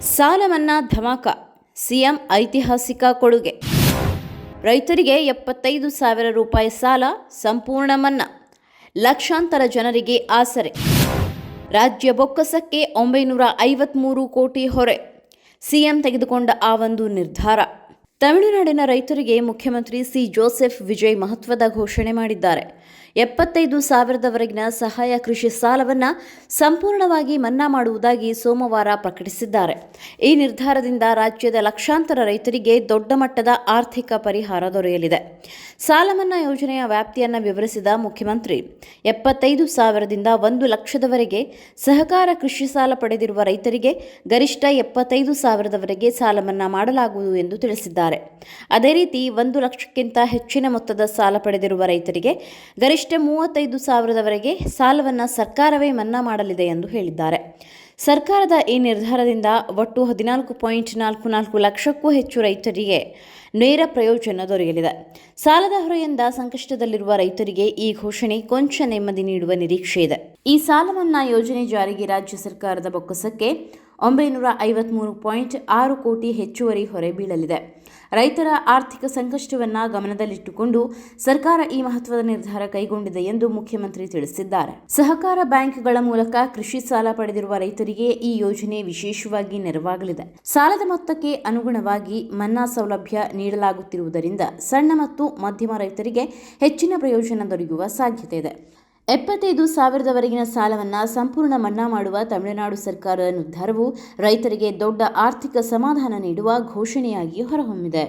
ಸಾಲ ಮನ್ನಾ ಧಮಾಕ, ಸಿಎಂ ಐತಿಹಾಸಿಕ ಕೊಡುಗೆ. ರೈತರಿಗೆ 75,000 ರೂಪಾಯಿ ಸಾಲ ಸಂಪೂರ್ಣ ಮನ್ನಾ, ಲಕ್ಷಾಂತರ ಜನರಿಗೆ ಆಸರೆ. ರಾಜ್ಯ ಬೊಕ್ಕಸಕ್ಕೆ 953 ಕೋಟಿ ಹೊರೆ, ಸಿಎಂ ತೆಗೆದುಕೊಂಡ ಆ ಒಂದು ನಿರ್ಧಾರ. ತಮಿಳುನಾಡಿನ ರೈತರಿಗೆ ಮುಖ್ಯಮಂತ್ರಿ ಸಿ ಜೋಸೆಫ್ ವಿಜಯ್ ಮಹತ್ವದ ಘೋಷಣೆ ಮಾಡಿದ್ದಾರೆ. 75,000ವರೆಗಿನ ಸಹಾಯ ಕೃಷಿ ಸಾಲವನ್ನು ಸಂಪೂರ್ಣವಾಗಿ ಮನ್ನಾ ಮಾಡುವುದಾಗಿ ಸೋಮವಾರ ಪ್ರಕಟಿಸಿದ್ದಾರೆ. ಈ ನಿರ್ಧಾರದಿಂದ ರಾಜ್ಯದ ಲಕ್ಷಾಂತರ ರೈತರಿಗೆ ದೊಡ್ಡ ಮಟ್ಟದ ಆರ್ಥಿಕ ಪರಿಹಾರ ದೊರೆಯಲಿದೆ. ಸಾಲ ಮನ್ನಾ ಯೋಜನೆಯ ವ್ಯಾಪ್ತಿಯನ್ನು ವಿವರಿಸಿದ ಮುಖ್ಯಮಂತ್ರಿ, 75,000ದಿಂದ 1 ಲಕ್ಷದವರೆಗೆ ಸಹಕಾರ ಕೃಷಿ ಸಾಲ ಪಡೆದಿರುವ ರೈತರಿಗೆ ಗರಿಷ್ಠ 75,000ವರೆಗೆ ಸಾಲ ಮನ್ನಾ ಮಾಡಲಾಗುವುದು ಎಂದು ತಿಳಿಸಿದ್ದಾರೆ. ಅದೇ ರೀತಿ 1 ಲಕ್ಷಕ್ಕಿಂತ ಹೆಚ್ಚಿನ ಮೊತ್ತದ ಸಾಲ ಪಡೆದಿರುವ ರೈತರಿಗೆ ಗರಿಷ್ಠ 35,000ವರೆಗೆ ಸಾಲವನ್ನು ಸರ್ಕಾರವೇ ಮನ್ನಾ ಮಾಡಲಿದೆ ಎಂದು ಹೇಳಿದ್ದಾರೆ. ಸರ್ಕಾರದ ಈ ನಿರ್ಧಾರದಿಂದ ಒಟ್ಟು 14.44 ಲಕ್ಷಕ್ಕೂ ಹೆಚ್ಚು ರೈತರಿಗೆ ನೇರ ಪ್ರಯೋಜನ ದೊರೆಯಲಿದೆ. ಸಾಲದ ಹೊರೆಯಿಂದ ಸಂಕಷ್ಟದಲ್ಲಿರುವ ರೈತರಿಗೆ ಈ ಘೋಷಣೆ ಕೊಂಚ ನೆಮ್ಮದಿ ನೀಡುವ ನಿರೀಕ್ಷೆ ಇದೆ. ಈ ಸಾಲ ಮನ್ನಾ ಯೋಜನೆ ಜಾರಿಗೆ ರಾಜ್ಯ ಸರ್ಕಾರದ ಬೊಕ್ಕಸಕ್ಕೆ 953.6 ಕೋಟಿ ಹೆಚ್ಚುವರಿ ಹೊರೆ ಬೀಳಲಿದೆ. ರೈತರ ಆರ್ಥಿಕ ಸಂಕಷ್ಟವನ್ನು ಗಮನದಲ್ಲಿಟ್ಟುಕೊಂಡು ಸರ್ಕಾರ ಈ ಮಹತ್ವದ ನಿರ್ಧಾರ ಕೈಗೊಂಡಿದೆ ಎಂದು ಮುಖ್ಯಮಂತ್ರಿ ತಿಳಿಸಿದ್ದಾರೆ. ಸಹಕಾರ ಬ್ಯಾಂಕ್ಗಳ ಮೂಲಕ ಕೃಷಿ ಸಾಲ ಪಡೆದಿರುವ ರೈತರಿಗೆ ಈ ಯೋಜನೆ ವಿಶೇಷವಾಗಿ ನೆರವಾಗಲಿದೆ. ಸಾಲದ ಮೊತ್ತಕ್ಕೆ ಅನುಗುಣವಾಗಿ ಮನ್ನಾ ಸೌಲಭ್ಯ ನೀಡಲಾಗುತ್ತಿರುವುದರಿಂದ ಸಣ್ಣ ಮತ್ತು ಮಧ್ಯಮ ರೈತರಿಗೆ ಹೆಚ್ಚಿನ ಪ್ರಯೋಜನ ದೊರೆಯುವ ಸಾಧ್ಯತೆ ಇದೆ. 75,000ವರೆಗಿನ ಸಾಲವನ್ನು ಸಂಪೂರ್ಣ ಮನ್ನಾ ಮಾಡುವ ತಮಿಳುನಾಡು ಸರ್ಕಾರದ ನಿರ್ಧಾರವು ರೈತರಿಗೆ ದೊಡ್ಡ ಆರ್ಥಿಕ ಸಮಾಧಾನ ನೀಡುವ ಘೋಷಣೆಯಾಗಿ ಹೊರಹೊಮ್ಮಿದೆ.